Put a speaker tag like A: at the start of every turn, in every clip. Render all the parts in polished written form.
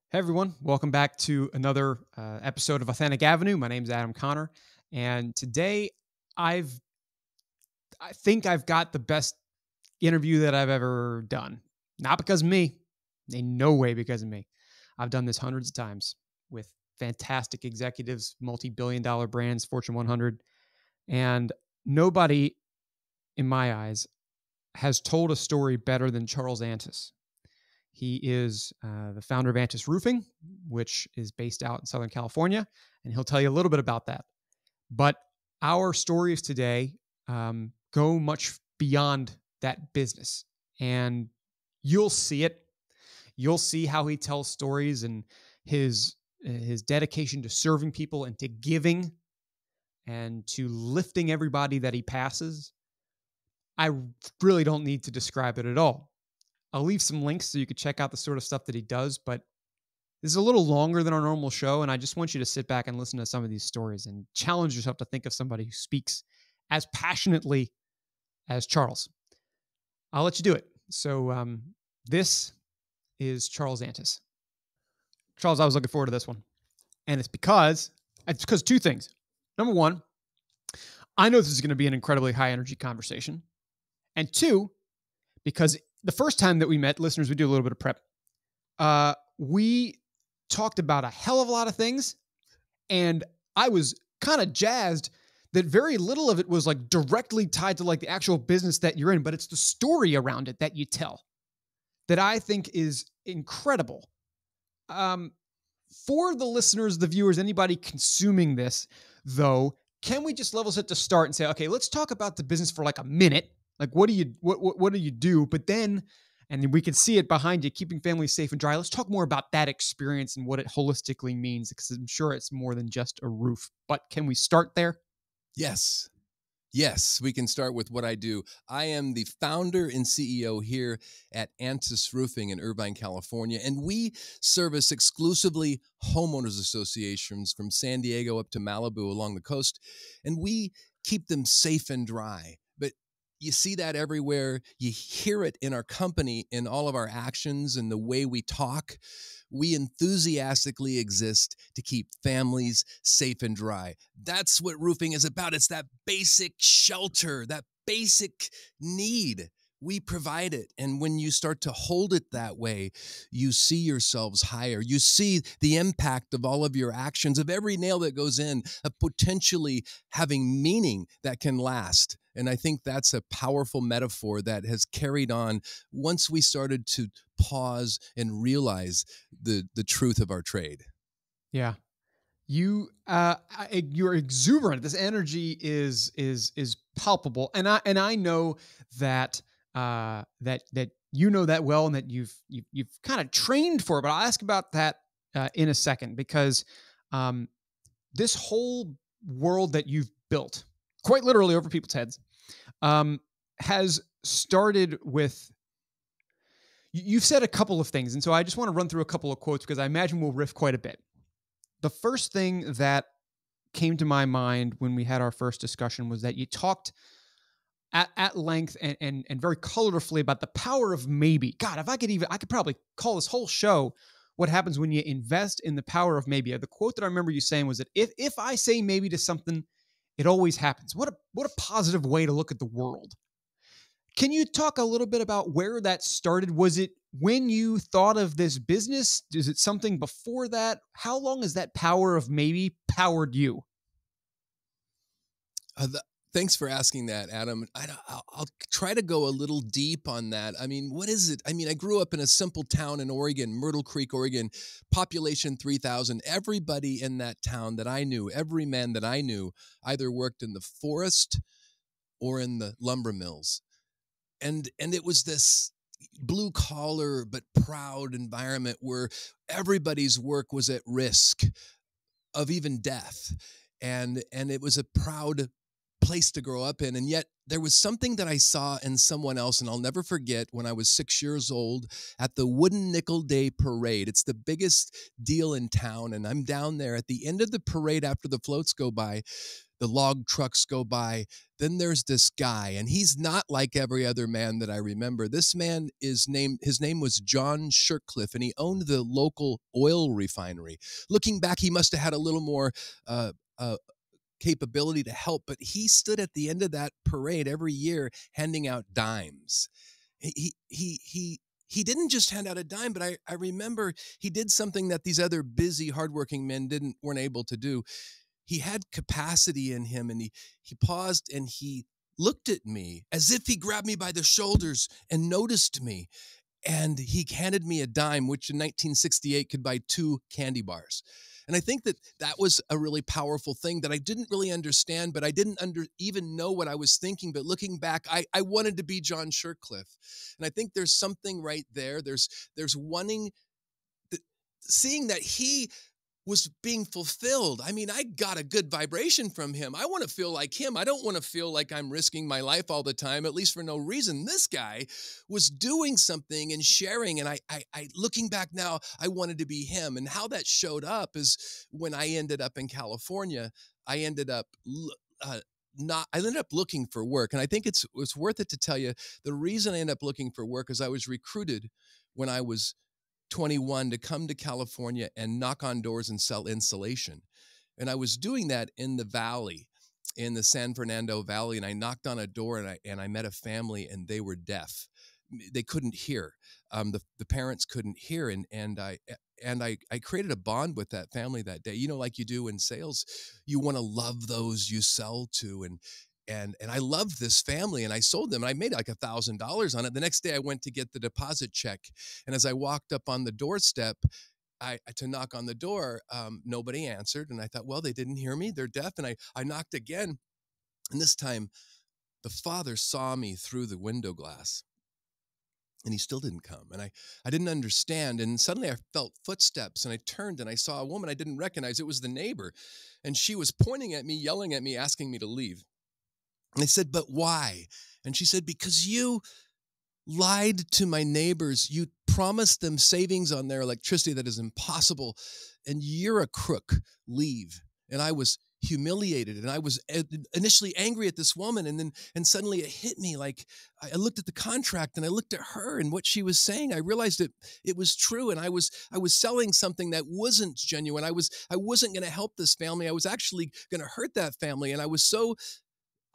A: Hey everyone, welcome back to another episode of Authentic Avenue. My name's Adam Connor, and today I've I think I've got the best interview that I've ever done. Not because of me, in no way because of me. I've done this hundreds of times with fantastic executives, multi-billion-dollar brands, Fortune 100, and nobody, in my eyes, has told a story better than Charles Antis. He is the founder of Antis Roofing, which is based out in Southern California, and he'll tell you a little bit about that. But our stories today go much beyond that business, and you'll see it. You'll see how he tells stories and his dedication to serving people and to giving and to lifting everybody that he passes. I really don't need to describe it at all. I'll leave some links so you could check out the sort of stuff that he does, but this is a little longer than our normal show, and I just want you to sit back and listen to some of these stories and challenge yourself to think of somebody who speaks as passionately as Charles. I'll let you do it. So this is Charles Antis. Charles, I was looking forward to this one, and it's because two things. Number one, I know this is going to be an incredibly high energy conversation, and two, because the first time that we met, listeners, we do a little bit of prep. We talked about a hell of a lot of things, and I was kind of jazzed that very little of it was like directly tied to like the actual business that you're in, but it's the story around it that you tell that I think is incredible. For the listeners, the viewers, anybody consuming this, though, can we just level set to start and say, okay, let's talk about the business for like a minute. Like, what do you do? But then, and then we can see it behind you, keeping families safe and dry. Let's talk more about that experience and what it holistically means, because I'm sure it's more than just a roof. But can we start there?
B: Yes. Yes, we can start with what I do. I am the founder and CEO here at Antis Roofing in Irvine, California, and we service exclusively homeowners associations from San Diego up to Malibu along the coast, and we keep them safe and dry. But you see that everywhere. You hear it in our company, in all of our actions and the way we talk. We enthusiastically exist to keep families safe and dry. That's what roofing is about. It's that basic shelter, that basic need. We provide it. And when you start to hold it that way, you see yourselves higher. You see the impact of all of your actions, of every nail that goes in, of potentially having meaning that can last. And I think that's a powerful metaphor that has carried on once we started to pause and realize the truth of our trade.
A: Yeah. You're exuberant. This energy is palpable, and I know that that you know that well, and that you've kind of trained for it. But I'll ask about that in a second, because this whole world that you've built, quite literally over people's heads, has started with. You've said a couple of things, and so I just want to run through a couple of quotes because I imagine we'll riff quite a bit. The first thing that came to my mind when we had our first discussion was that you talked at length and very colorfully about the power of maybe. God, if I could probably call this whole show "What Happens When You Invest in the Power of Maybe." The quote that I remember you saying was that if I say maybe to something, it always happens. What a positive way to look at the world. Can you talk a little bit about where that started? Was it when you thought of this business? Is it something before that? How long has that power of maybe powered you?
B: Thanks for asking that, Adam. I'll try to go a little deep on that. I mean, what is it? I mean, I grew up in a simple town in Oregon, Myrtle Creek, Oregon, population 3,000. Everybody in that town that I knew, every man that I knew, either worked in the forest or in the lumber mills. And it was this blue collar but proud environment where everybody's work was at risk of even death. And it was a proud place to grow up in. And yet there was something that I saw in someone else, and I'll never forget when I was 6 years old at the Wooden Nickel Day Parade. It's the biggest deal in town, and I'm down there at the end of the parade after the floats go by, the log trucks go by. Then there's this guy, and he's not like every other man that I remember. This man his name was John Shirtcliffe, and he owned the local oil refinery. Looking back, he must have had a little more uh, uh, capability to help, but he stood at the end of that parade every year handing out dimes. He didn't just hand out a dime, but I remember he did something that these other busy, hardworking men weren't able to do. He had capacity in him, and he paused and he looked at me as if he grabbed me by the shoulders and noticed me. And he handed me a dime, which in 1968 could buy 2 candy bars. And I think that was a really powerful thing that I didn't really understand, but I didn't even know what I was thinking. But looking back, I wanted to be John Shirtcliffe. And I think there's something right there. There's wanting, seeing that he was being fulfilled. I mean, I got a good vibration from him. I want to feel like him. I don't want to feel like I'm risking my life all the time, at least for no reason. This guy was doing something and sharing. And I looking back now, I wanted to be him. And how that showed up is when I ended up in California, I ended up looking for work. And I think it's worth it to tell you, the reason I ended up looking for work is I was recruited when I was 21 to come to California and knock on doors and sell insulation. And I was doing that in the valley, in the San Fernando Valley. And I knocked on a door and I met a family, and they were deaf. They couldn't hear. The parents couldn't hear. And I created a bond with that family that day. You know, like you do in sales, you want to love those you sell to. And I loved this family, and I sold them, and I made like $1,000 on it. The next day I went to get the deposit check. And as I walked up on the doorstep, to knock on the door, nobody answered. And I thought, well, they didn't hear me. They're deaf. And I knocked again. And this time the father saw me through the window glass, and he still didn't come. And I didn't understand. And suddenly I felt footsteps, and I turned and I saw a woman I didn't recognize. It was the neighbor. And she was pointing at me, yelling at me, asking me to leave. And I said, but why? And she said, because you lied to my neighbors. You promised them savings on their electricity that is impossible. And you're a crook. Leave. And I was humiliated. And I was initially angry at this woman. And suddenly it hit me. Like, I looked at the contract and I looked at her and what she was saying. I realized it was true. And I was selling something that wasn't genuine. I wasn't going to help this family. I was actually going to hurt that family. And I was so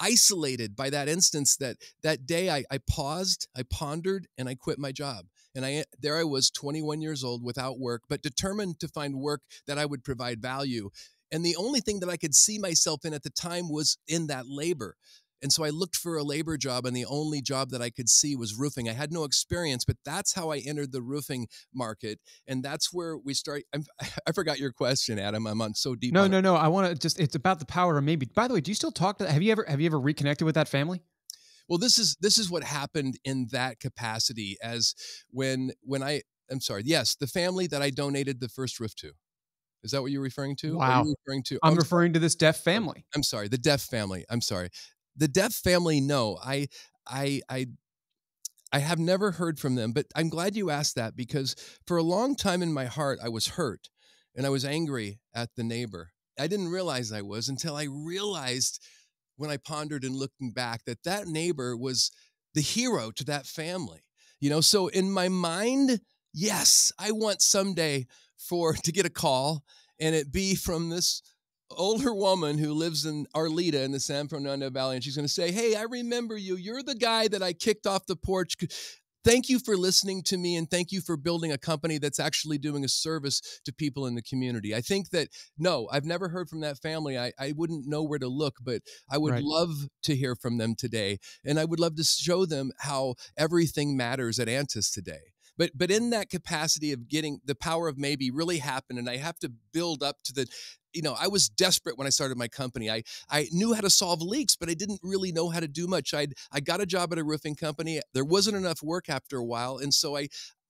B: isolated by that instance that day I paused, I pondered, and I quit my job. And there I was, 21 years old, without work, but determined to find work that I would provide value. And the only thing that I could see myself in at the time was in that labor. And so I looked for a labor job, and the only job that I could see was roofing. I had no experience, but that's how I entered the roofing market. And that's where we start. I forgot your question, Adam. I'm on so deep.
A: No. I want to it's about the power of maybe. By the way, do you still talk to, have you ever reconnected with that family?
B: Well, this is what happened in that capacity, as I'm sorry. Yes. The family that I donated the first roof to. Is that what you're referring to?
A: Wow.
B: Are you referring to?
A: I'm referring to this deaf family.
B: I'm sorry. The deaf family. I'm sorry. The deaf family, no, I have never heard from them, but I'm glad you asked that, because for a long time in my heart, I was hurt and I was angry at the neighbor. I didn't realize I was until I realized, when I pondered and looking back, that neighbor was the hero to that family. You know, so in my mind, yes, I want someday to get a call and it be from this older woman who lives in Arleta in the San Fernando Valley. And she's going to say, hey, I remember you. You're the guy that I kicked off the porch. Thank you for listening to me. And thank you for building a company that's actually doing a service to people in the community. I think that, no, I've never heard from that family. I wouldn't know where to look, but I would love to hear from them today. And I would love to show them how everything matters at Antis today. But in that capacity of getting the power of maybe really happened, and I have to build up to the, I was desperate when I started my company. I knew how to solve leaks, but I didn't really know how to do much. I got a job at a roofing company. There wasn't enough work after a while, and so I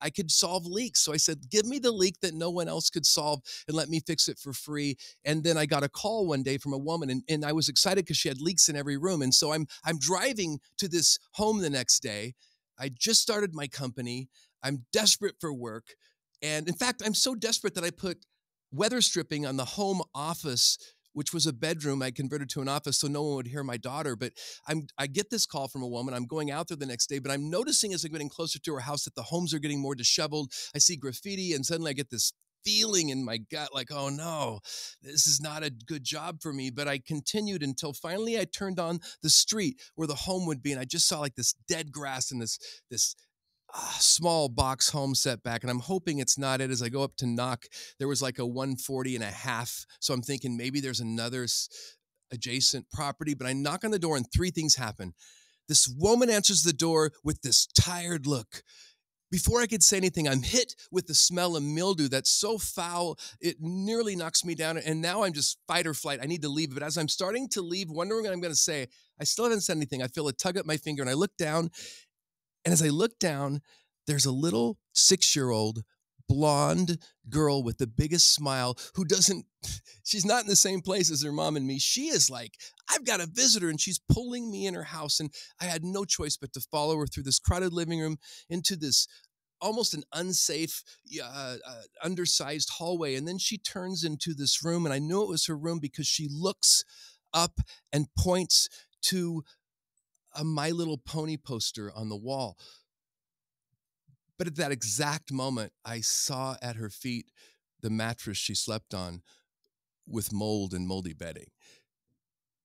B: could solve leaks. So I said, give me the leak that no one else could solve and let me fix it for free. And then I got a call one day from a woman, and I was excited because she had leaks in every room. And so I'm driving to this home the next day. I just started my company. I'm desperate for work. And in fact, I'm so desperate that I put weather stripping on the home office, which was a bedroom I converted to an office so no one would hear my daughter. But I get this call from a woman. I'm going out there the next day, but I'm noticing as I'm getting closer to her house that the homes are getting more disheveled. I see graffiti, and suddenly I get this feeling in my gut like, oh no, this is not a good job for me. But I continued until finally I turned on the street where the home would be, and I just saw like this dead grass and this small box home setback, and I'm hoping it's not it. As I go up to knock, there was like a 140 and a half. So I'm thinking maybe there's another adjacent property, but I knock on the door and three things happen. This woman answers the door with this tired look. Before I could say anything, I'm hit with the smell of mildew that's so foul, it nearly knocks me down. And now I'm just fight or flight. I need to leave. But as I'm starting to leave, wondering what I'm going to say, I still haven't said anything. I feel a tug at my finger, and I look down. And as I look down, there's a little 6-year-old blonde girl with the biggest smile who she's not in the same place as her mom and me. She is like, I've got a visitor, and she's pulling me in her house. And I had no choice but to follow her through this crowded living room into this almost an unsafe, undersized hallway. And then she turns into this room, and I knew it was her room because she looks up and points to a My Little Pony poster on the wall. But at that exact moment, I saw at her feet the mattress she slept on with mold and moldy bedding.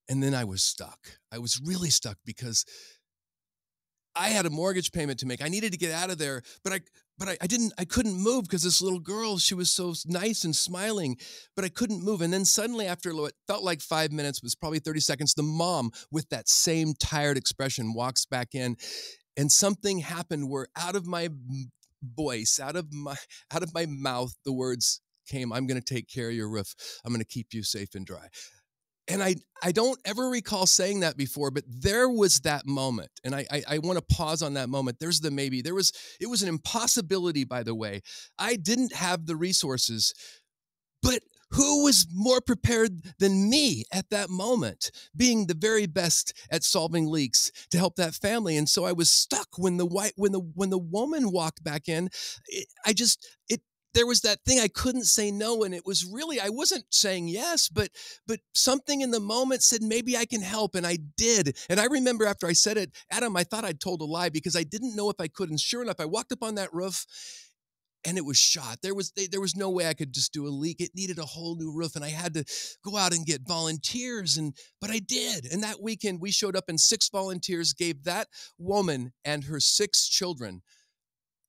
B: And then I was stuck. I was really stuck because I had a mortgage payment to make. I needed to get out of there, but I couldn't move because this little girl, she was so nice and smiling, but I couldn't move. And then suddenly, after what felt like 5 minutes, was probably 30 seconds, the mom with that same tired expression walks back in, and something happened where out of my voice, out of my mouth, the words came, I'm going to take care of your roof. I'm going to keep you safe and dry. And I don't ever recall saying that before, but there was that moment. And I want to pause on that moment. There's the maybe. It was an impossibility, by the way. I didn't have the resources, but who was more prepared than me at that moment, being the very best at solving leaks to help that family? And so I was stuck when the woman walked back in. There was that thing I couldn't say no, and it was really, I wasn't saying yes, but something in the moment said maybe I can help, and I did. And I remember after I said it, Adam, I thought I'd told a lie because I didn't know if I could. And sure enough, I walked up on that roof, and it was shot. There was no way I could just do a leak. It needed a whole new roof, and I had to go out and get volunteers, but I did. And that weekend, we showed up, and 6 volunteers gave that woman and her 6 children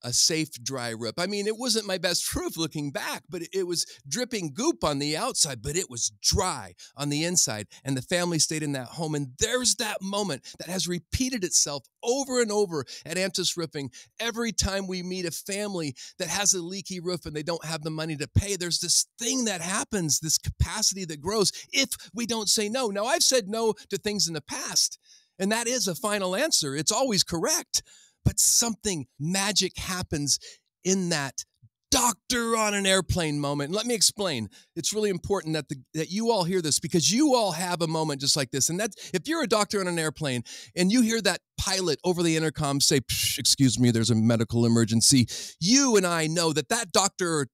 B: a safe, dry roof. I mean, it wasn't my best roof looking back, but it was dripping goop on the outside, but it was dry on the inside. And the family stayed in that home. And there's that moment that has repeated itself over and over at Antis Roofing. Every time we meet a family that has a leaky roof and they don't have the money to pay, there's this thing that happens, this capacity that grows if we don't say no. Now, I've said no to things in the past, and that is a final answer. It's always correct. But something magic happens in that doctor on an airplane moment. And let me explain. It's really important that you all hear this, because you all have a moment just like this. And that if you're a doctor on an airplane and you hear that pilot over the intercom say, excuse me, there's a medical emergency, you and I know that doctor,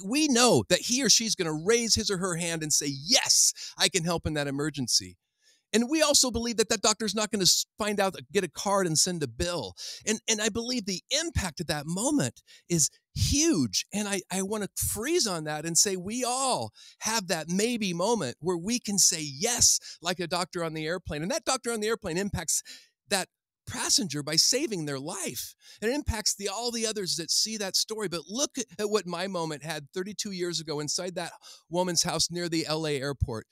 B: we know that he or she's going to raise his or her hand and say, yes, I can help in that emergency. And we also believe that doctor's not going to find out, get a card and send a bill. And I believe the impact of that moment is huge. And I want to freeze on that and say we all have that maybe moment where we can say yes, like a doctor on the airplane. And that doctor on the airplane impacts that passenger by saving their life. And it impacts all the others that see that story. But look at what my moment had 32 years ago inside that woman's house near the LA airport.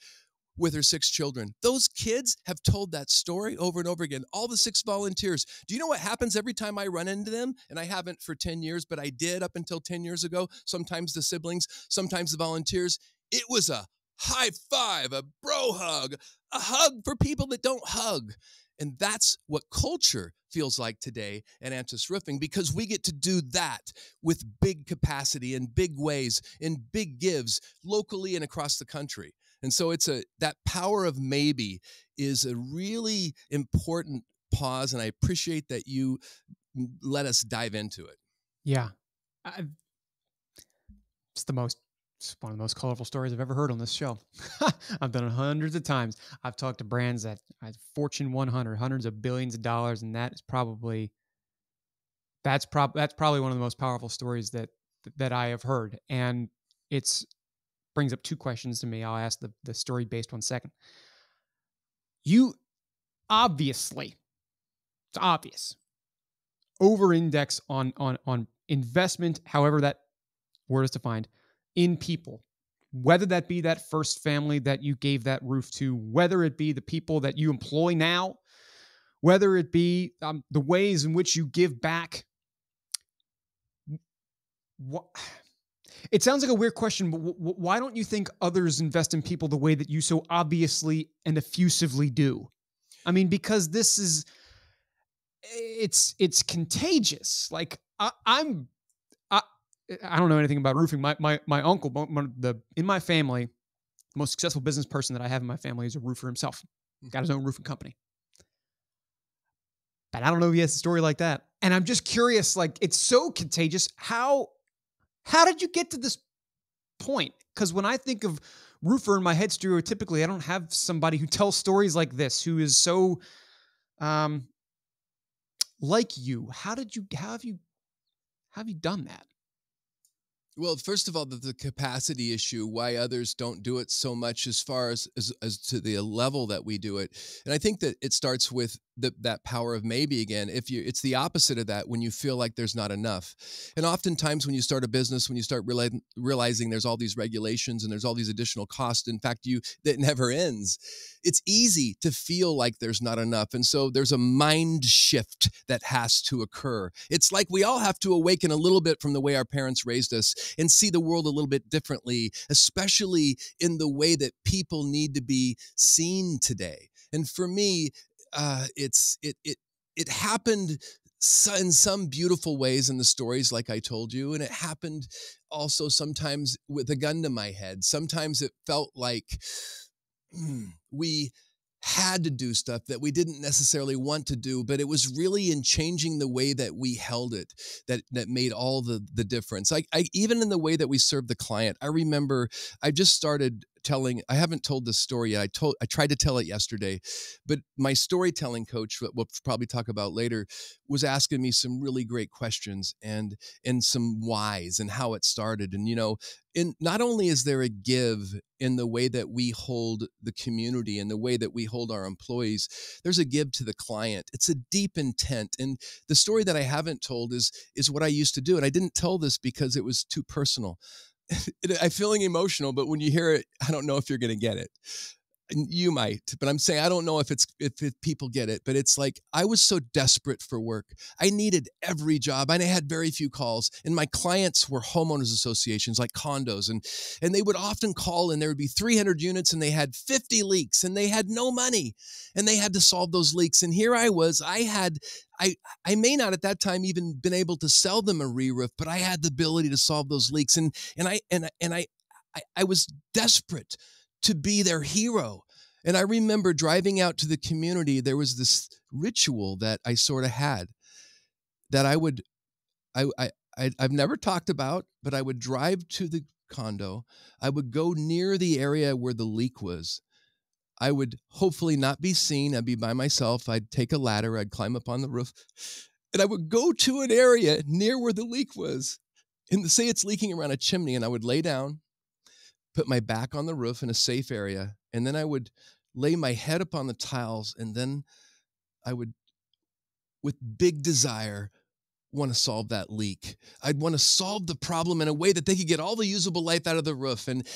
B: with her 6 children. Those kids have told that story over and over again. All the 6 volunteers. Do you know what happens every time I run into them? And I haven't for 10 years, but I did up until 10 years ago. Sometimes the siblings, sometimes the volunteers. It was a high five, a bro hug, a hug for people that don't hug. And that's what culture feels like today at Antis Roofing, because we get to do that with big capacity in big ways, in big gives locally and across the country. And so that power of maybe is a really important pause, and I appreciate that you let us dive into it.
A: Yeah. I, it's one of the most colorful stories I've ever heard on this show. I've done it hundreds of times. I've talked to brands that Fortune 100, hundreds of billions of dollars, and that's probably one of the most powerful stories that I have heard. And it's brings up 2 questions to me. I'll ask the story based one second. You obviously, it's obvious, over-index on investment, however that word is defined, in people, whether that be that first family that you gave that roof to, whether it be the people that you employ now, whether it be the ways in which you give back. It sounds like a weird question, but why don't you think others invest in people the way that you so obviously and effusively do? I mean, because it's contagious. Like I don't know anything about roofing. My uncle, in my family, the most successful business person that I have in my family is a roofer himself. Got his own roofing company. But I don't know if he has a story like that. And I'm just curious, like, it's so contagious. How did you get to this point? Because when I think of roofer in my head stereotypically, I don't have somebody who tells stories like this, who is so like you. How have you done that?
B: Well, first of all, the capacity issue, why others don't do it so much as far as to the level that we do it. And I think that it starts with that power of maybe again. It's the opposite of that when you feel like there's not enough. And oftentimes when you start a business, when you start realizing there's all these regulations and there's all these additional costs, in fact, that never ends, it's easy to feel like there's not enough. And so there's a mind shift that has to occur. It's like we all have to awaken a little bit from the way our parents raised us and see the world a little bit differently, especially in the way that people need to be seen today. And for me, it happened in some beautiful ways in the stories, like I told you, and it happened also sometimes with a gun to my head. Sometimes it felt like we had to do stuff that we didn't necessarily want to do, but it was really in changing the way that we held it that made all the difference. I even in the way that we served the client. I remember I just started I haven't told this story yet. I tried to tell it yesterday, but my storytelling coach, we'll probably talk about later, was asking me some really great questions and some whys and how it started. And, not only is there a give in the way that we hold the community and the way that we hold our employees, there's a give to the client. It's a deep intent. And the story that I haven't told is what I used to do. And I didn't tell this because it was too personal. I'm feeling emotional, but when you hear it, I don't know if you're going to get it. You might, but I'm saying I don't know if people get it, but it's like I was so desperate for work. I needed every job. I had very few calls, and my clients were homeowners associations like condos, and they would often call, and there would be 300 units, and they had 50 leaks, and they had no money, and they had to solve those leaks. And here I was. I may not at that time even been able to sell them a re-roof, but I had the ability to solve those leaks, and I was desperate to be their hero. And I remember driving out to the community, there was this ritual that I sort of had that I've never talked about, but I would drive to the condo. I would go near the area where the leak was. I would hopefully not be seen. I'd be by myself. I'd take a ladder. I'd climb up on the roof, and I would go to an area near where the leak was and say it's leaking around a chimney. And I would lay down, put my back on the roof in a safe area, and then I would lay my head upon the tiles, and then I would, with big desire, want to solve that leak. I'd want to solve the problem in a way that they could get all the usable life out of the roof. And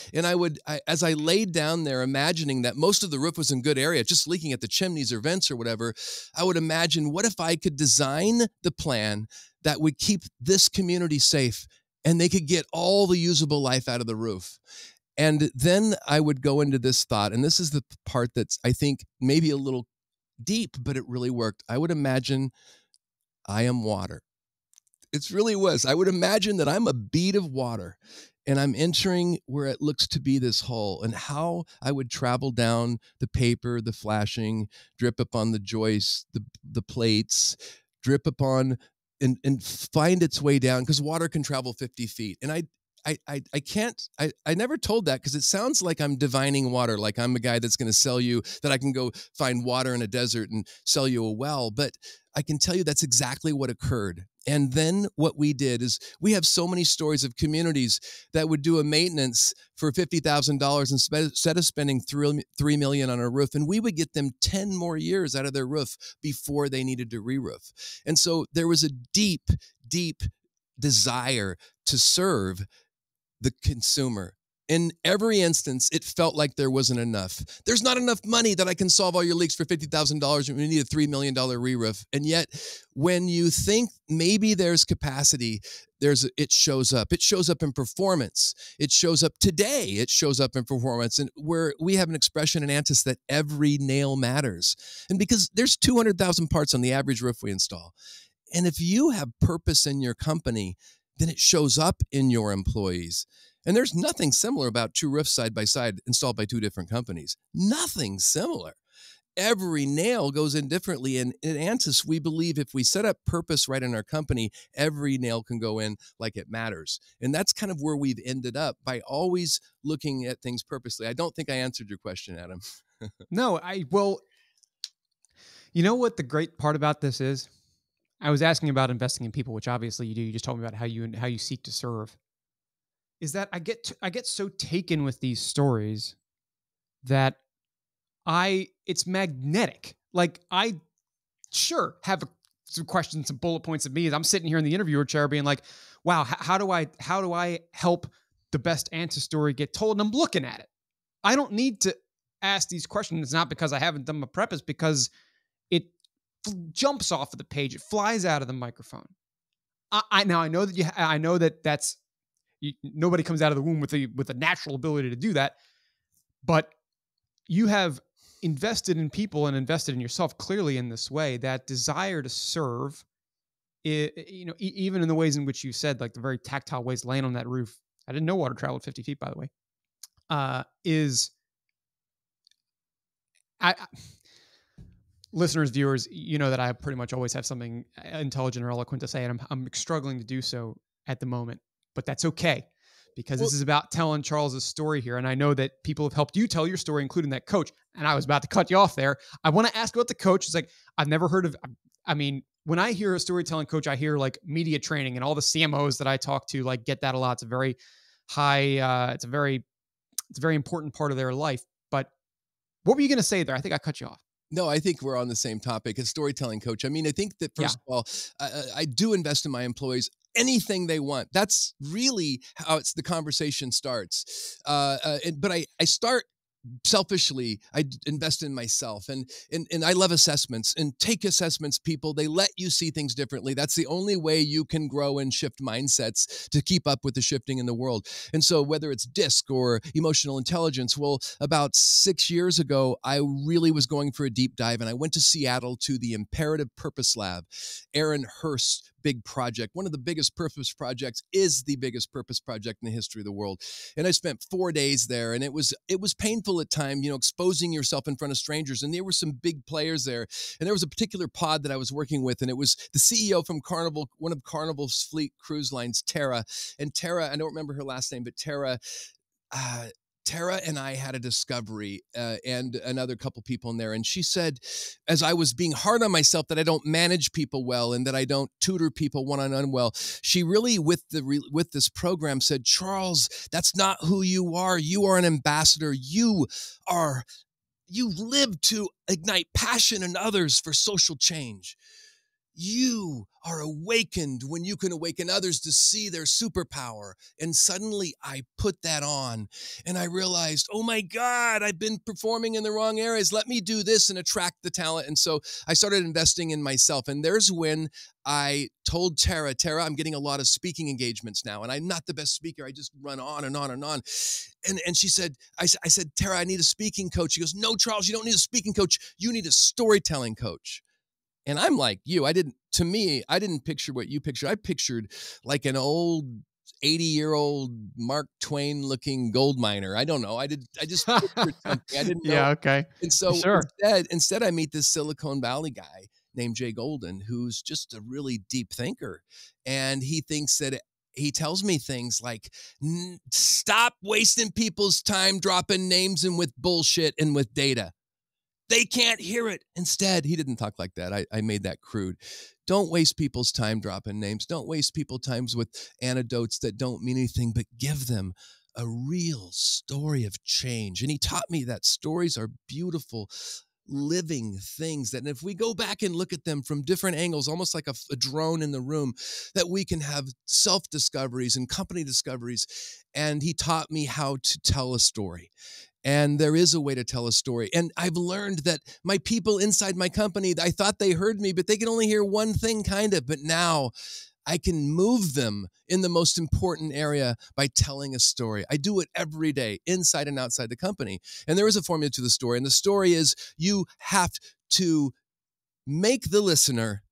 B: as I laid down there imagining that most of the roof was in good area, just leaking at the chimneys or vents or whatever, I would imagine, what if I could design the plan that would keep this community safe and they could get all the usable life out of the roof? And then I would go into this thought, and this is the part that's, I think, maybe a little deep, but it really worked. I would imagine I am water. It really was. I would imagine that I'm a bead of water and I'm entering where it looks to be this hole, and how I would travel down the paper, the flashing, drip upon the joists, the plates, drip upon and find its way down, because water can travel 50 feet. And I never told that because it sounds like I'm divining water, like I'm a guy that's going to sell you that I can go find water in a desert and sell you a well. But I can tell you that's exactly what occurred. And then what we did is, we have so many stories of communities that would do a maintenance for $50,000 instead of spending $3 million on a roof. And we would get them 10 more years out of their roof before they needed to re-roof. And so there was a deep, deep desire to serve the consumer. In every instance, it felt like there wasn't enough. There's not enough money that I can solve all your leaks for $50,000 and we need a $3 million re-roof. And yet, when you think maybe there's capacity, it shows up. It shows up in performance. It shows up today. It shows up in performance. And we have an expression in Antis that every nail matters. And because there's 200,000 parts on the average roof we install. And if you have purpose in your company, then it shows up in your employees. And there's nothing similar about two roofs side by side installed by two different companies. Nothing similar. Every nail goes in differently. And in Antis, we believe if we set up purpose right in our company, every nail can go in like it matters. And that's kind of where we've ended up, by always looking at things purposely. I don't think I answered your question, Adam.
A: No, well, you know what the great part about this is? I was asking about investing in people, which obviously you do. You just told me about how you seek to serve. Is that I get so taken with these stories that it's magnetic. Like, I sure have some questions, some bullet points of me as I'm sitting here in the interviewer chair being like, wow, how do I help the best Antis story get told? And I'm looking at it. I don't need to ask these questions. It's not because I haven't done my prep. It's because it jumps off of the page. It flies out of the microphone. I know that that's nobody comes out of the womb with a natural ability to do that, but you have invested in people and invested in yourself clearly in this way. That desire to serve, even in the ways in which you said, like the very tactile ways, laying on that roof. I didn't know water traveled 50 feet, by the way. Listeners, viewers, you know that I pretty much always have something intelligent or eloquent to say, and I'm struggling to do so at the moment, but that's okay, because this is about telling Charles's story here. And I know that people have helped you tell your story, including that coach. And I was about to cut you off there. I want to ask about the coach. It's like, I've never heard of, when I hear a storytelling coach, I hear like media training, and all the CMOs that I talk to like get that a lot. It's a very high, it's a very important part of their life. But what were you going to say there? I think I cut you off.
B: No, I think we're on the same topic. A storytelling coach. I mean, I think that first of all, I do invest in my employees. Anything they want. That's really how the conversation starts. But I start selfishly. I invest in myself, and I love assessments. And take assessments, people. They let you see things differently. That's the only way you can grow and shift mindsets to keep up with the shifting in the world. And so, whether it's DISC or emotional intelligence, well, about 6 years ago, I really was going for a deep dive, and I went to Seattle to the Imperative Purpose Lab. Aaron Hurst's big project. One of the biggest purpose projects is the biggest purpose project in the history of the world. And I spent 4 days there, and it was painful at times, exposing yourself in front of strangers. And there were some big players there. And there was a particular pod that I was working with, and it was the CEO from Carnival, one of Carnival's fleet cruise lines, Tara. And Tara, I don't remember her last name, but Tara and I had a discovery, and another couple people in there. And she said, as I was being hard on myself that I don't manage people well and that I don't tutor people one-on-one well, she really, with this program, said, Charles, that's not who you are. You are an ambassador. You live to ignite passion in others for social change. you are awakened when you can awaken others to see their superpower. And suddenly I put that on and I realized, oh my God, I've been performing in the wrong areas. Let me do this and attract the talent. And so I started investing in myself. And there's when I told Tara, I'm getting a lot of speaking engagements now, and I'm not the best speaker. I just run on and on and on. And she said, I said, Tara, I need a speaking coach. She goes, no, Charles, you don't need a speaking coach. You need a storytelling coach. And I'm like you, I didn't picture what you pictured. I pictured like an old 80-year-old Mark Twain looking gold miner. I don't know. I just pictured something. I didn't know.
A: Yeah, okay.
B: And so
A: Sure.
B: instead I meet this Silicon Valley guy named Jay Golden, who's just a really deep thinker. And he thinks that he tells me things like, stop wasting people's time dropping names and with bullshit and with data. They can't hear it. Instead, he didn't talk like that. I made that crude. Don't waste people's time dropping names. Don't waste people's times with anecdotes that don't mean anything, but give them a real story of change. And he taught me that stories are beautiful, living things that if we go back and look at them from different angles, almost like a drone in the room, that we can have self-discoveries and company discoveries. And he taught me how to tell a story. And there is a way to tell a story. And I've learned that my people inside my company, I thought they heard me, but they can only hear one thing kind of. But now I can move them in the most important area by telling a story. I do it every day, inside and outside the company. And there is a formula to the story. And the story is you have to make the listener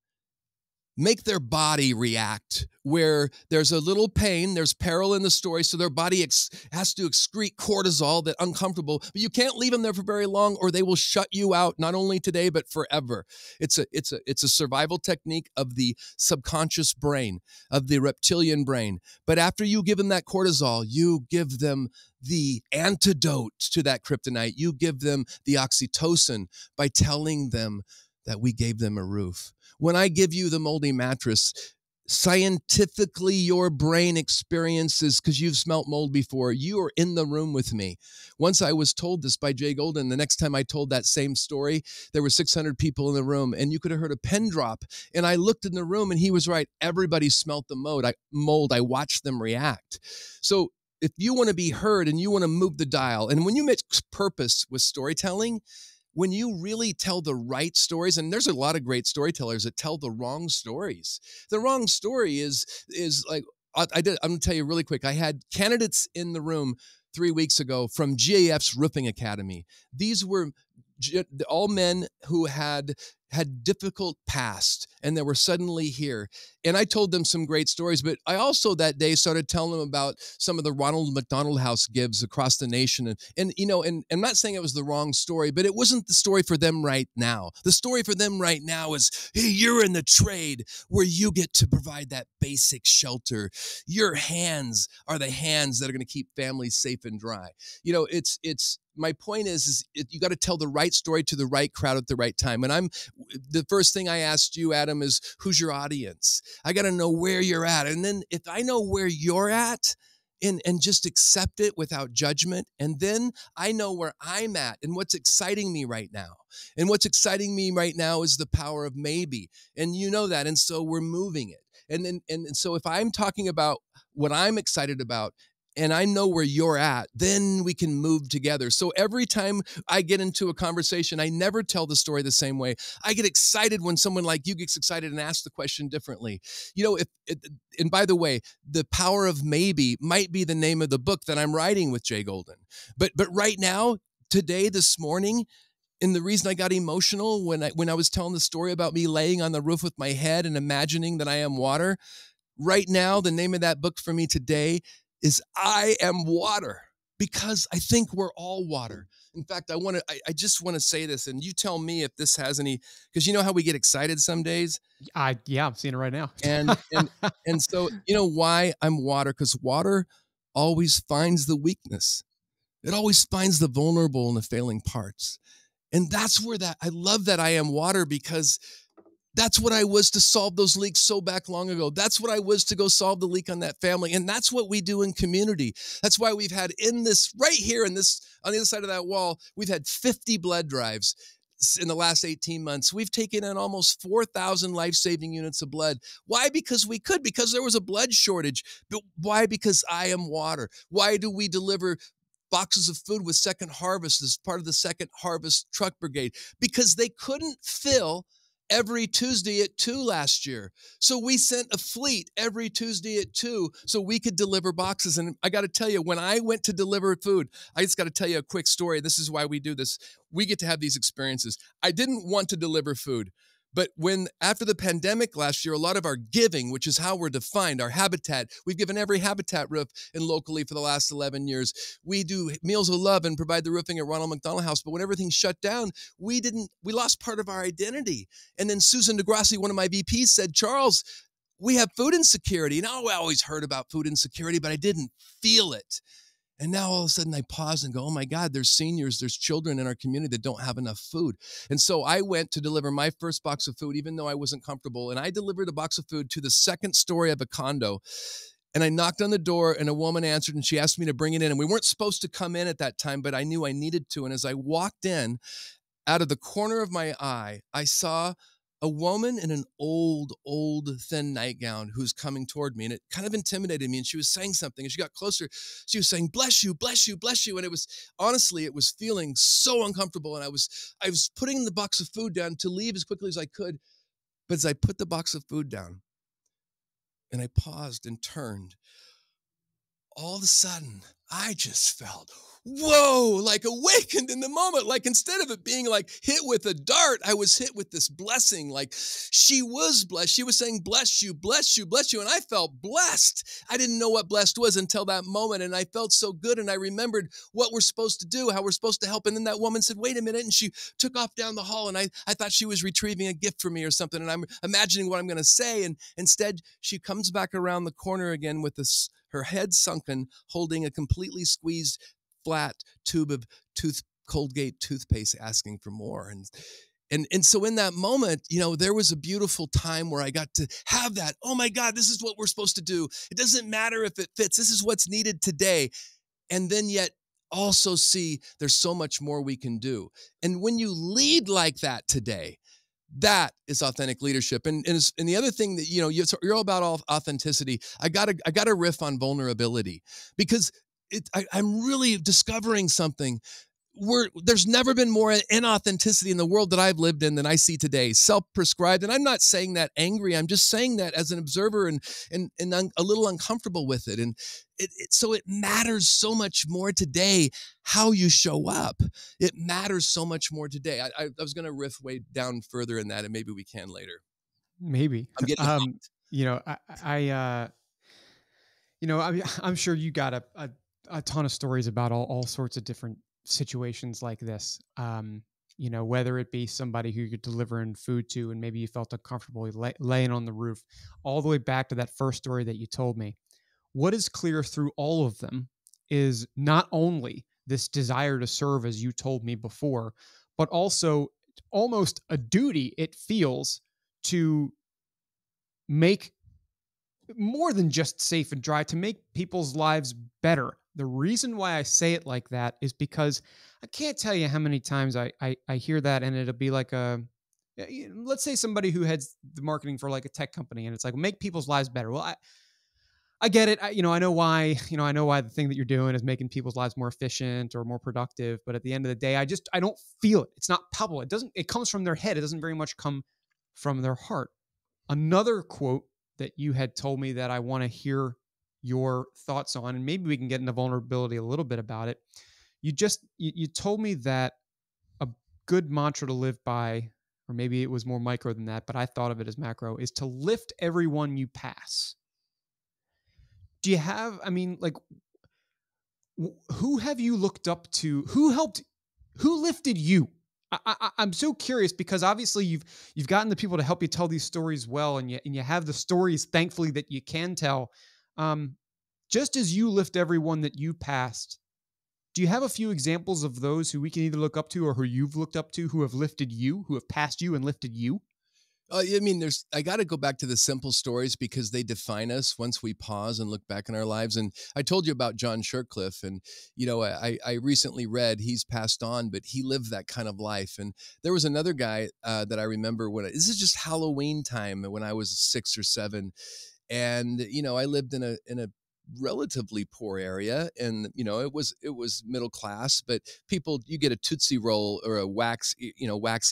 B: make their body react where there's a little pain, there's peril in the story, so their body has to excrete cortisol, that uncomfortable, but you can't leave them there for very long or they will shut you out, not only today, but forever. It's a survival technique of the subconscious brain, of the reptilian brain. But after you give them that cortisol, you give them the antidote to that kryptonite. You give them the oxytocin by telling them that we gave them a roof. When I give you the moldy mattress, scientifically your brain experiences, because you've smelt mold before, you are in the room with me. Once I was told this by Jay Golden, the next time I told that same story, there were 600 people in the room and you could have heard a pin drop. And I looked in the room and he was right. Everybody smelt the mold. I watched them react. So if you want to be heard and you want to move the dial, and when you mix purpose with storytelling, when you really tell the right stories, and there's a lot of great storytellers that tell the wrong stories. The wrong story is like, I'm going to tell you really quick. I had candidates in the room 3 weeks ago from GAF's Roofing Academy. These were all men who had difficult past, and they were suddenly here. And I told them some great stories, but I also that day started telling them about some of the Ronald McDonald House gives across the nation. And I'm not saying it was the wrong story, but it wasn't the story for them right now. The story for them right now is, hey, you're in the trade where you get to provide that basic shelter. Your hands are the hands that are going to keep families safe and dry. My point is you got to tell the right story to the right crowd at the right time. And the first thing I asked you, Adam, is who's your audience? I got to know where you're at. And then if I know where you're at and just accept it without judgment, and then I know where I'm at and what's exciting me right now. And what's exciting me right now is the power of maybe. And you know that. And so we're moving it. And so if I'm talking about what I'm excited about, and I know where you're at, then we can move together. So every time I get into a conversation, I never tell the story the same way. I get excited when someone like you gets excited and asks the question differently. And by the way, The Power of Maybe might be the name of the book that I'm writing with Jay Golden. But right now, today, this morning, and the reason I got emotional when I was telling the story about me laying on the roof with my head and imagining that I am water, right now, the name of that book for me today is I Am Water, because I think we're all water. In fact, I just want to say this, and you tell me if this has any, because you know how we get excited some days?
A: Yeah, I'm seeing it right now.
B: And so, you know why I'm water? Because water always finds the weakness. It always finds the vulnerable and the failing parts. And that's where I love that I am water, because that's what I was to solve those leaks so back long ago. That's what I was to go solve the leak on that family. And that's what we do in community. That's why we've had right here on the other side of that wall, we've had 50 blood drives. in the last 18 months, we've taken in almost 4,000 life-saving units of blood. Why? Because we could, because there was a blood shortage. But why? Because I am water. Why do we deliver boxes of food with Second Harvest as part of the Second Harvest Truck Brigade? Because they couldn't fill every Tuesday at 2 last year. So we sent a fleet every Tuesday at 2 so we could deliver boxes. And I got to tell you, when I went to deliver food, I just got to tell you a quick story. This is why we do this. We get to have these experiences. I didn't want to deliver food. But when, after the pandemic last year, a lot of our giving, which is how we're defined, our habitat, we've given every habitat roof and locally for the last 11 years. We do Meals of Love and provide the roofing at Ronald McDonald House. But when everything shut down, we lost part of our identity. And then Susan DeGrassi, one of my VPs, said, Charles, we have food insecurity. And I always heard about food insecurity, but I didn't feel it. And now all of a sudden I pause and go, oh my God, there's seniors, there's children in our community that don't have enough food. And so I went to deliver my first box of food, even though I wasn't comfortable. And I delivered a box of food to the second story of a condo. And I knocked on the door and a woman answered and she asked me to bring it in. And we weren't supposed to come in at that time, but I knew I needed to. And as I walked in, out of the corner of my eye, I saw a woman in an old, thin nightgown who's coming toward me. And it kind of intimidated me. And she was saying something. And she got closer. She was saying, bless you, bless you, bless you. And it was, honestly, it was feeling so uncomfortable. And I was putting the box of food down to leave as quickly as I could. But as I put the box of food down and I paused and turned, all of a sudden, I just felt, whoa, like awakened in the moment. Like instead of it being like hit with a dart, I was hit with this blessing. Like she was blessed. She was saying, bless you, bless you, bless you. And I felt blessed. I didn't know what blessed was until that moment. And I felt so good. And I remembered what we're supposed to do, how we're supposed to help. And then that woman said, wait a minute. And she took off down the hall. And I thought she was retrieving a gift for me or something. And I'm imagining what I'm going to say. And instead, she comes back around the corner again with her head sunken, holding a completely squeezed flat tube of Colgate toothpaste, asking for more. And so in that moment, there was a beautiful time where I got to have that, oh my God, this is what we're supposed to do. It doesn't matter if it fits. This is what's needed today. And then yet also see there's so much more we can do. And when you lead like that today, that is authentic leadership. And the other thing that, you're all about authenticity. I got to riff on vulnerability because I'm really discovering something. There's never been more inauthenticity in the world that I've lived in than I see today, self-prescribed. And I'm not saying that angry. I'm just saying that as an observer and a little uncomfortable with it. And so it matters so much more today how you show up. It matters so much more today. I was going to riff way down further in that, and maybe we can later.
A: Maybe.
B: I'm getting hooked.
A: I'm sure you got a ton of stories about all sorts of different situations like this. Whether it be somebody who you're delivering food to and maybe you felt uncomfortable laying on the roof, all the way back to that first story that you told me. What is clear through all of them is not only this desire to serve, as you told me before, but also almost a duty it feels to make more than just safe and dry, to make people's lives better. The reason why I say it like that is because I can't tell you how many times I hear that, and it'll be like let's say somebody who heads the marketing for like a tech company, and it's like, make people's lives better. Well, I get it. I know why the thing that you're doing is making people's lives more efficient or more productive. But at the end of the day, I don't feel it. It's not palpable. It comes from their head. It doesn't very much come from their heart. Another quote that you had told me that I want to hear your thoughts on, and maybe we can get into vulnerability a little bit about it. You told me that a good mantra to live by, or maybe it was more micro than that, but I thought of it as macro, is to lift everyone you pass. Do you have, who have you looked up to? Who lifted you? I'm so curious because obviously you've gotten the people to help you tell these stories well, and you have the stories, thankfully, that you can tell. Just as you lift everyone that you passed, do you have a few examples of those who we can either look up to or who you've looked up to who have lifted you, who have passed you and lifted you?
B: I mean, I got to go back to the simple stories because they define us once we pause and look back in our lives. And I told you about John Shercliffe, and I recently read he's passed on, but he lived that kind of life. And there was another guy that I remember this is just Halloween time when I was 6 or 7, and I lived in a relatively poor area, and it was middle class, but people, you get a Tootsie Roll or a wax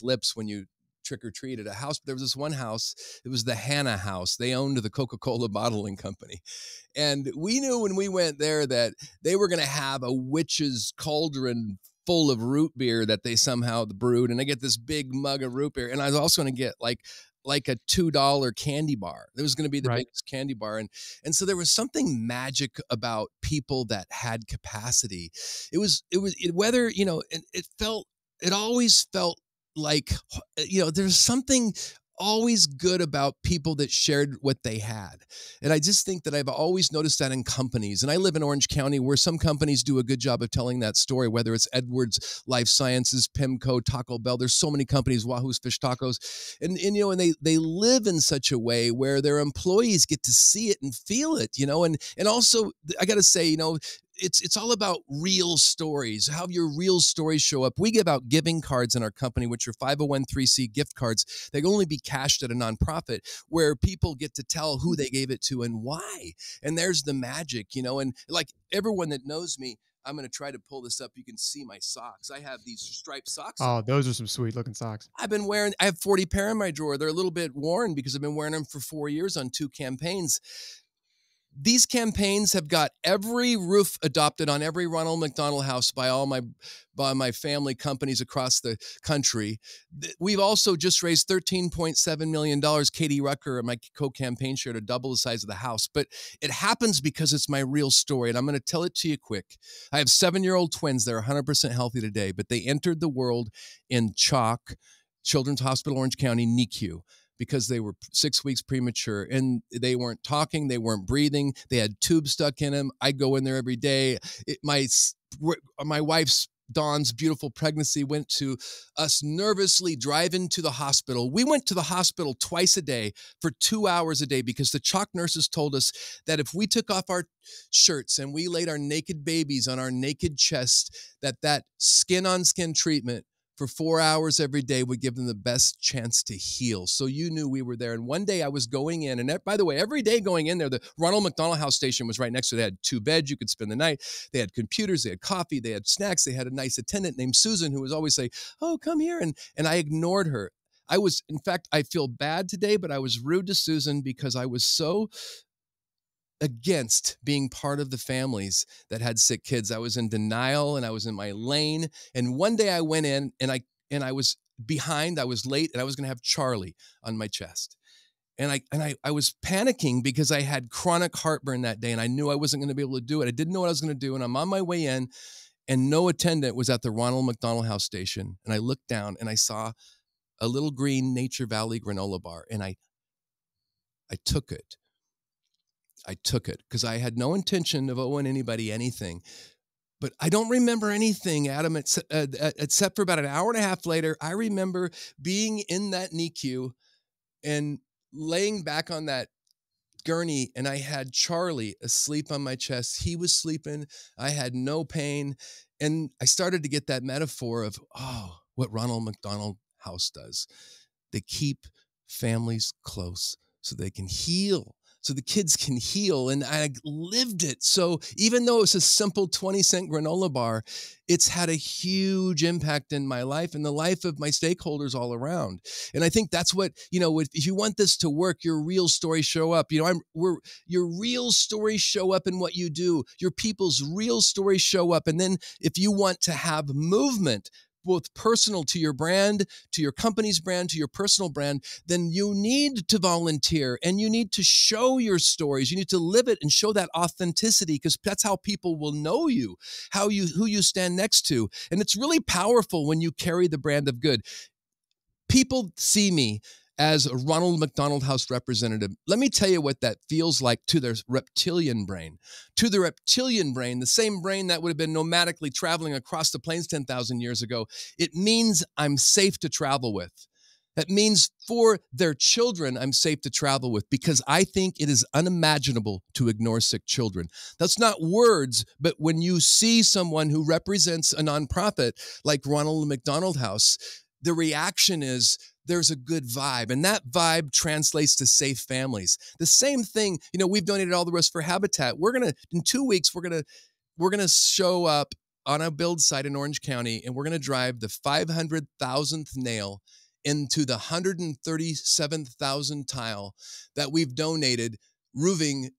B: lips when you trick or treat at a house. But there was this one house, it was the Hannah house. They owned the Coca-Cola bottling company, and we knew when we went there that they were going to have a witch's cauldron full of root beer that they somehow brewed, and I get this big mug of root beer, and I was also going to get like a $2 candy bar. It was going to be the
A: Right.
B: biggest candy bar. And so there was something magic about people that had capacity. Whether, it always felt like, there's something always good about people that shared what they had. And I just think that I've always noticed that in companies. And I live in Orange County, where some companies do a good job of telling that story, whether it's Edwards Life Sciences, Pimco, Taco Bell. There's so many companies, Wahoo's Fish Tacos. And they live in such a way where their employees get to see it and feel it, and also I got to say, it's all about real stories, how your real stories show up. We give out giving cards in our company, which are 501(c)(3) gift cards. They can only be cashed at a nonprofit, where people get to tell who they gave it to and why. And there's the magic, and like everyone that knows me, I'm going to try to pull this up. You can see my socks. I have these striped socks on.
A: Oh, those are some sweet looking socks.
B: I have 40 pair in my drawer. They're a little bit worn because I've been wearing them for 4 years on 2 campaigns. These campaigns have got every roof adopted on every Ronald McDonald House by my family companies across the country. We've also just raised $13.7 million. Katie Rucker and my co-campaign share to double the size of the house. But it happens because it's my real story, and I'm going to tell it to you quick. I have 7-year-old twins. They're 100% healthy today, but they entered the world in CHOC, Children's Hospital Orange County, NICU, because they were 6 weeks premature, and they weren't talking, they weren't breathing, they had tubes stuck in them. I go in there every day. My wife's Dawn's beautiful pregnancy went to us nervously driving to the hospital. We went to the hospital twice a day for 2 hours a day because the CHOC nurses told us that if we took off our shirts and we laid our naked babies on our naked chest, that skin-on-skin treatment for 4 hours every day would give them the best chance to heal. So you knew we were there. And one day I was going in, and by the way, every day going in there, the Ronald McDonald House station was right next to it. They had 2 beds. You could spend the night. They had computers. They had coffee. They had snacks. They had a nice attendant named Susan who was always say, "Oh, come here." And I ignored her. In fact, I feel bad today, but I was rude to Susan because I was so against being part of the families that had sick kids. I was in denial, and I was in my lane. And one day I went in, and I was behind, I was late, and I was going to have Charlie on my chest. And I was panicking because I had chronic heartburn that day, and I knew I wasn't going to be able to do it. I didn't know what I was going to do. And I'm on my way in, and no attendant was at the Ronald McDonald House station. And I looked down, and I saw a little green Nature Valley granola bar, and I took it. I took it because I had no intention of owing anybody anything. But I don't remember anything, Adam, except for about an hour and a half later. I remember being in that NICU and laying back on that gurney, and I had Charlie asleep on my chest. He was sleeping. I had no pain. And I started to get that metaphor of, what Ronald McDonald House does. They keep families close so they can heal, so the kids can heal. And I lived it. So even though it's a simple 20-cent granola bar, it's had a huge impact in my life and the life of my stakeholders all around. And I think that's what, if you want this to work, your real stories show up. Your real stories show up in what you do. Your people's real stories show up. And then if you want to have movement, both personal to your brand, to your company's brand, to your personal brand, then you need to volunteer and you need to show your stories. You need to live it and show that authenticity, because that's how people will know you, who you stand next to. And it's really powerful when you carry the brand of good. People see me as a Ronald McDonald House representative. Let me tell you what that feels like to their reptilian brain. To the reptilian brain, the same brain that would have been nomadically traveling across the plains 10,000 years ago, it means I'm safe to travel with. That means for their children, I'm safe to travel with, because I think it is unimaginable to ignore sick children. That's not words, but when you see someone who represents a nonprofit like Ronald McDonald House, the reaction is there's a good vibe, and that vibe translates to safe families. The same thing, we've donated all the rest for Habitat. In 2 weeks, we're gonna show up on a build site in Orange County, and we're gonna drive the 500,000th nail into the 137,000 tile that we've donated,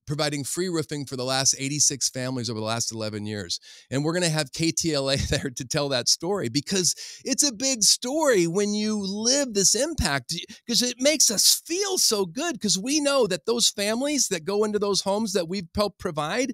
B: providing free roofing for the last 86 families over the last 11 years. And we're going to have KTLA there to tell that story, because it's a big story when you live this impact, because it makes us feel so good, because we know that those families that go into those homes that we've helped provide,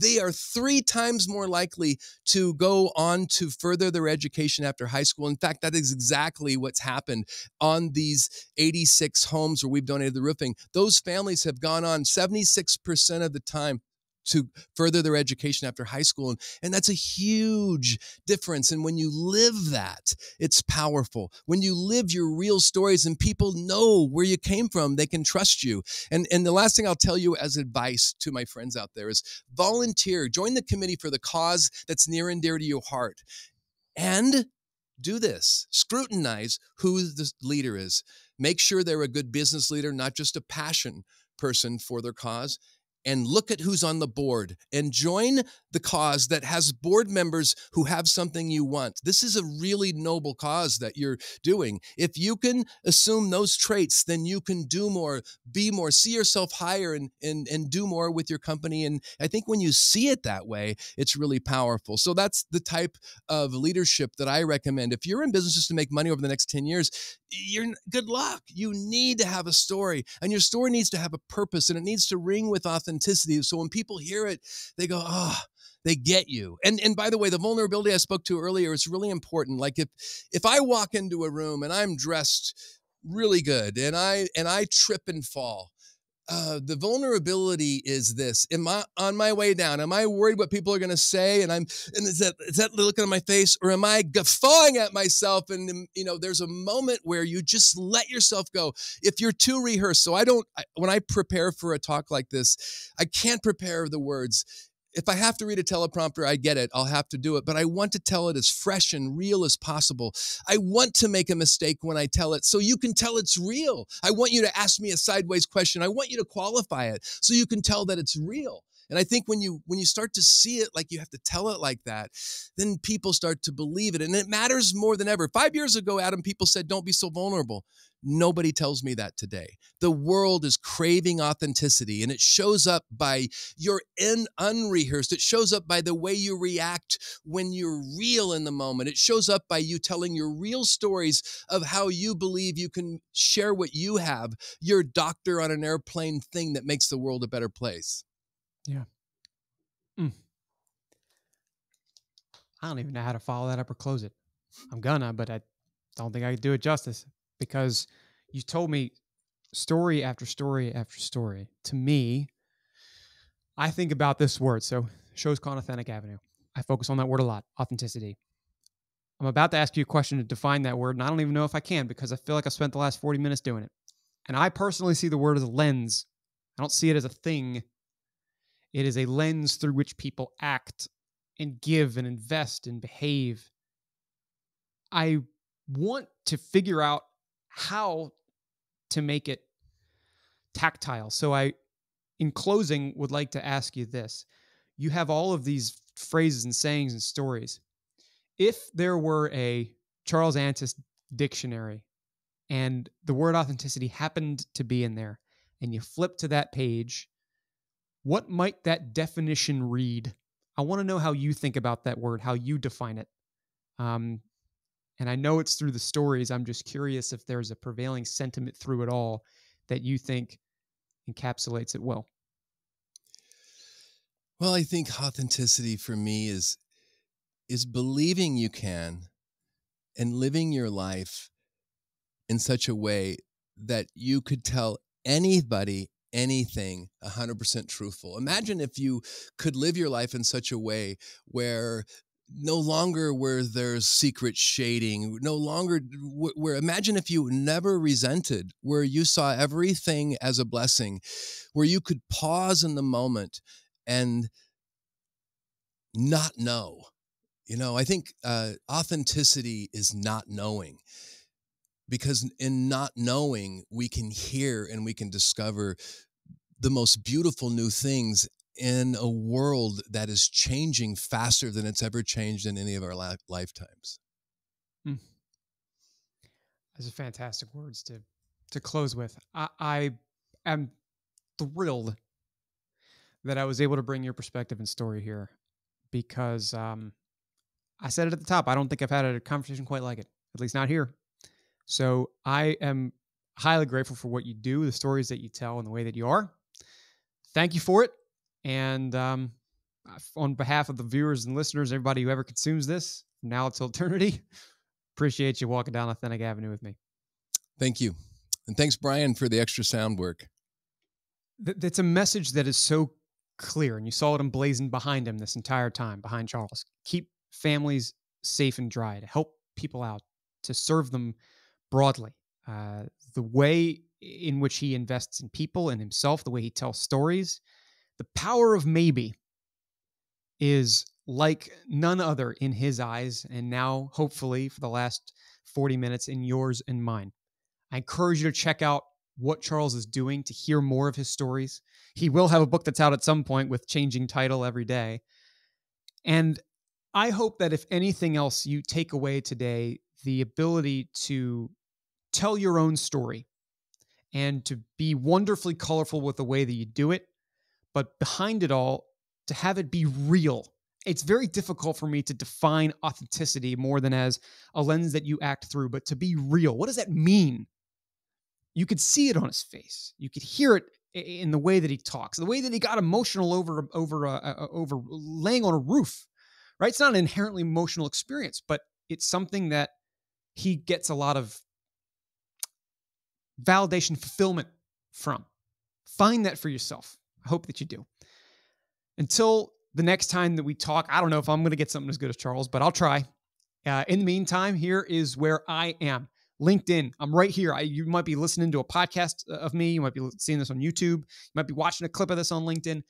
B: they are 3 times more likely to go on to further their education after high school. In fact, that is exactly what's happened on these 86 homes where we've donated the roofing. Those families have gone on 76% of the time to further their education after high school. And that's a huge difference. And when you live that, it's powerful. When you live your real stories and people know where you came from, they can trust you. And the last thing I'll tell you as advice to my friends out there is volunteer, join the committee for the cause that's near and dear to your heart. And do this, scrutinize who the leader is. Make sure they're a good business leader, not just a passion person for their cause. And look at who's on the board and join the cause that has board members who have something you want. This is a really noble cause that you're doing. If you can assume those traits, then you can do more, be more, see yourself higher, and do more with your company. And I think when you see it that way, it's really powerful. So that's the type of leadership that I recommend. If you're in business just to make money over the next 10 years, good luck. You need to have a story, and your story needs to have a purpose, and it needs to ring with authenticity. So when people hear it, they go, oh, they get you. And by the way, the vulnerability I spoke to earlier is really important. Like if I walk into a room and I'm dressed really good and I trip and fall, the vulnerability is this. Am I on my way down? Am I worried what people are going to say? And is that looking at my face, or am I guffawing at myself? And there's a moment where you just let yourself go. If you're too rehearsed, so when I prepare for a talk like this, I can't prepare the words. If I have to read a teleprompter, I get it. I'll have to do it. But I want to tell it as fresh and real as possible. I want to make a mistake when I tell it so you can tell it's real. I want you to ask me a sideways question. I want you to qualify it so you can tell that it's real. And I think when you start to see it like you have to tell it like that, then people start to believe it. And it matters more than ever. 5 years ago, Adam, people said, don't be so vulnerable. Nobody tells me that today. The world is craving authenticity, and it shows up by your unrehearsed. It shows up by the way you react when you're real in the moment. It shows up by you telling your real stories of how you believe you can share what you have, your doctor on an airplane thing that makes the world a better place.
A: Yeah. I don't even know how to follow that up or close it. I'm gonna, but I don't think I could do it justice, because you told me story after story after story. To me, I think about this word. So, show's called Authentic Avenue. I focus on that word a lot, authenticity. I'm about to ask you a question to define that word, and I don't even know if I can, because I feel like I spent the last 40 minutes doing it. And I personally see the word as a lens. I don't see it as a thing. It is a lens through which people act and give and invest and behave. I want to figure out how to make it tactile. So in closing, would like to ask you this. You have all of these phrases and sayings and stories. If there were a Charles Antis dictionary and the word authenticity happened to be in there, and you flip to that page, what might that definition read? I want to know how you think about that word, how you define it. And I know it's through the stories. I'm just curious if there's a prevailing sentiment through it all that you think encapsulates it well.
B: Well, I think authenticity for me is believing you can and living your life in such a way that you could tell anybody anything 100% truthful. Imagine if you could live your life in such a way where no longer where there's secret shading, no longer where imagine if you never resented, where you saw everything as a blessing, where you could pause in the moment and not know. I think authenticity is not knowing, because in not knowing, we can hear and we can discover the most beautiful new things in a world that is changing faster than it's ever changed in any of our lifetimes.
A: Hmm. Those are fantastic words to close with. I am thrilled that I was able to bring your perspective and story here because I said it at the top. I don't think I've had a conversation quite like it, at least not here. So I am highly grateful for what you do, the stories that you tell, and the way that you are. Thank you for it. And on behalf of the viewers and listeners, everybody who ever consumes this from now until eternity, appreciate you walking down Authentic Avenue with me.
B: Thank you. And thanks, Brian, for the extra sound work.
A: That's a message that is so clear, and you saw it emblazoned behind him this entire time, behind Charles. Keep families safe and dry, to help people out, to serve them broadly. The way in which he invests in people and himself, the way he tells stories, the power of maybe is like none other in his eyes, and now, hopefully, for the last 40 minutes, in yours and mine. I encourage you to check out what Charles is doing to hear more of his stories. He will have a book that's out at some point with changing title every day. And I hope that if anything else, you take away today the ability to tell your own story and to be wonderfully colorful with the way that you do it, but behind it all, to have it be real. It's very difficult for me to define authenticity more than as a lens that you act through, but to be real. What does that mean? You could see it on his face. You could hear it in the way that he talks, the way that he got emotional over laying on a roof. Right? It's not an inherently emotional experience, but it's something that he gets a lot of validation, fulfillment from. Find that for yourself. I hope that you do. Until the next time that we talk, I don't know if I'm going to get something as good as Charles, but I'll try. In the meantime, here is where I am. LinkedIn. I'm right here. You might be listening to a podcast of me. You might be seeing this on YouTube. You might be watching a clip of this on LinkedIn.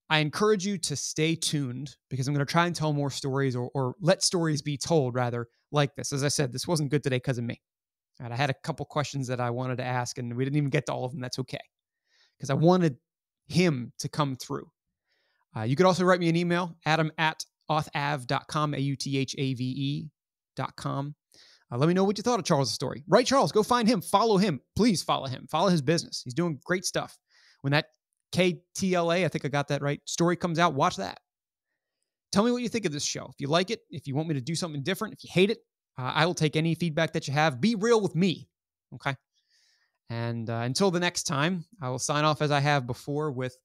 A: I encourage you to stay tuned because I'm going to try and tell more stories or let stories be told, rather, like this. As I said, this wasn't good today because of me. Right, I had a couple questions that I wanted to ask, and we didn't even get to all of them. That's okay, because I wanted him to come through. You could also write me an email, adam@authave.com, AUTHAVE.com. Let me know what you thought of Charles' story. Write Charles. Go find him. Follow him. Please follow him. Follow his business. He's doing great stuff. When that KTLA, I think I got that right, story comes out, watch that. Tell me what you think of this show. If you like it, if you want me to do something different, if you hate it, I will take any feedback that you have. Be real with me, okay? And until the next time, I will sign off as I have before with,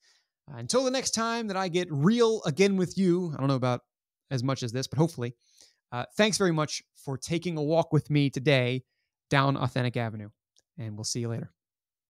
A: until the next time that I get real again with you. I don't know about as much as this, but hopefully. Thanks very much for taking a walk with me today down Authentic Avenue, and we'll see you later.